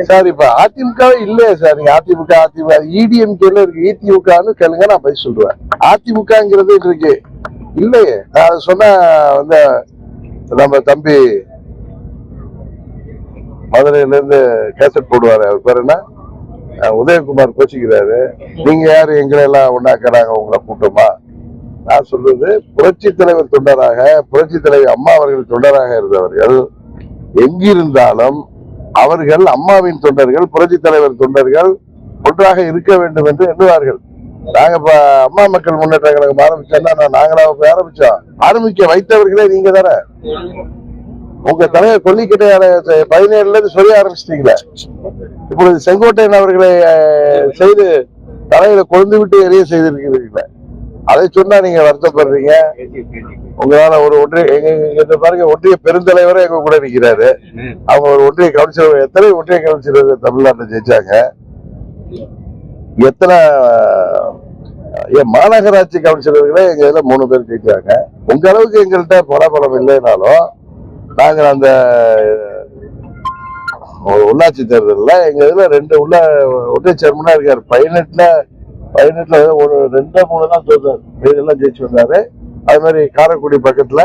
Sir இப்ப அதிமுகவே இல்லையா sir? நீங்க அதிமுக இடிஎம்கேல இருக்கு, இதிமுகன்னு கேளுங்க, நான் போய் சொல்றேன். அதிமுகங்கிறது இருக்கு இல்லையே. நான் அதை சொன்ன வந்து நம்ம தம்பி மதுரையில இருந்து கேசட் போடுவாரு, அவர் பேர் என்ன, உதயகுமார் கோச்சிக்கிறாரு. நீங்க யாரு எங்களை எல்லாம் ஒன்னாக்கிறாங்க உங்களை கூட்டமா? நான் சொல்றது புரட்சி தலைவர் தொண்டராக, புரட்சி தலைவர் அம்மா அவர்கள் தொண்டராக இருந்தவர்கள் எங்கிருந்தாலும் அவர்கள் அம்மாவின் தொண்டர்கள், புரட்சி தலைவர் தொண்டர்கள் ஒன்றாக இருக்க வேண்டும் என்று எண்ணுவார்கள். நாங்க இப்ப அம்மா மக்கள் முன்னேற்ற கழகம் ஆரம்பிச்சோம்னா நாங்களா ஆரம்பிச்சோம்? ஆரம்பிக்க வைத்தவர்களே நீங்க தானே. உங்க தலைவர் கொல்லிக்கட்டையார 17ல இருந்து சொல்ல ஆரம்பிச்சிட்டீங்களே. இப்பொழுது செங்கோட்டையன் அவர்களை செய்து தலையில கொழுந்து விட்டு எரிய செய்திருக்கிறீங்களே. அதை சொன்னா நீங்க வருத்தப்படுறீங்க. உங்களால ஒரு ஒன்றிய பாருங்க, ஒன்றிய பெருந்தலைவரே எங்க கூட நிற்கிறாரு. அவங்க ஒரு ஒன்றிய கவுன்சிலர், எத்தனை ஒன்றிய கவுன்சிலர் தமிழ்நாட்டில் ஜெயிச்சாங்க? எத்தனை மாநகராட்சி கவுன்சிலர்களே எங்க இதுல 3 பேர் ஜெயிச்சாங்க. உங்க அளவுக்கு எங்கள்கிட்ட பலபலம் இல்லைனாலும் நாங்கள் அந்த உள்ளாட்சி தேர்தலில் எங்க இதுல 2 ஒன்றிய சேர்மனா இருக்காரு. 18ல ஒரு 2-3 தான் தோற்றாரு, இதெல்லாம் ஜெயிச்சு வந்தாரு. அது மாதிரி காரைக்குடி பக்கத்துல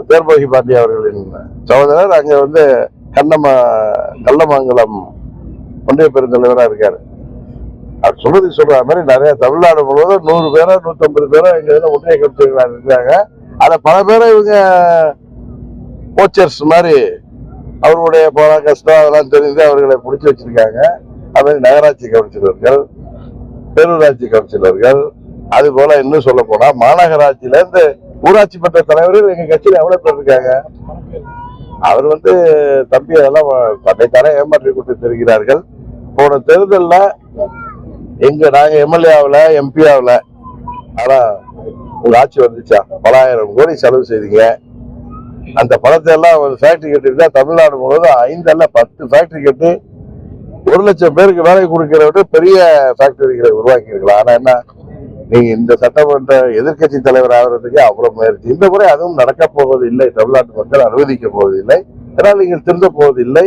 தேர்போகி பாண்டிய அவர்களின் சகோதரர் அங்க வந்து கள்ளமங்கலம் ஒன்றிய பெருந்தலைவரா இருக்காரு. அவர் சொல்றதுக்கு சொல்ற மாதிரி நிறைய தமிழ்நாடு முழுவதும் 100 பேரோ 150 பேரோ எங்க இதுல ஒன்றிய கட்சிகளாக இருக்காங்க. அத பல பேரை இவங்க கோச்சர்ஸ் மாதிரி அவர்களுடைய போன கஷ்டம் அதெல்லாம் தெரிஞ்சு அவர்களை பிடிச்சி வச்சிருக்காங்க. அது மாதிரி நகராட்சி கவுன்சிலர்கள், பேரூராட்சி கவுன்சிலர்கள், அது போல இன்னும் சொல்ல போனா மாநகராட்சியில இருந்து ஊராட்சி மன்ற தலைவர்கள் எங்க கட்சியில எவ்வளவு பேர் இருக்காங்க. அவர் வந்து தம்பி அதெல்லாம் தன்னைத்தானே ஏமாற்றி கொண்டு தெரிகிறார்கள். போன தேர்தல்ல நாங்க எம்எல்ஏ ஆகல, எம்பி ஆகல, ஆனா உங்க ஆட்சி வந்துச்சா? பலாயிரம் கோடி செலவு செய்தீங்க. அந்த பணத்தை எல்லாம் ஒரு ஃபேக்டரி கட்டிருந்தா தமிழ்நாடு முழுவதும் 5 அல்ல 10 ஃபேக்டரி கட்டி 1 லட்சம் பேருக்கு வேலை கொடுக்கிறவங்க பெரிய ஃபேக்டரிகளை உருவாக்கி இருக்கலாம். ஆனா என்ன, நீங்க இந்த சட்டமன்ற எதிர்கட்சி தலைவர் ஆகிறதுக்கு அவ்வளவு முயற்சி. இந்த முறை அதுவும் நடக்க போவதில்லை. தமிழ்நாட்டு மக்கள் அனுமதிக்க போவதில்லை. அதனால் நீங்கள் திருந்த போவதில்லை.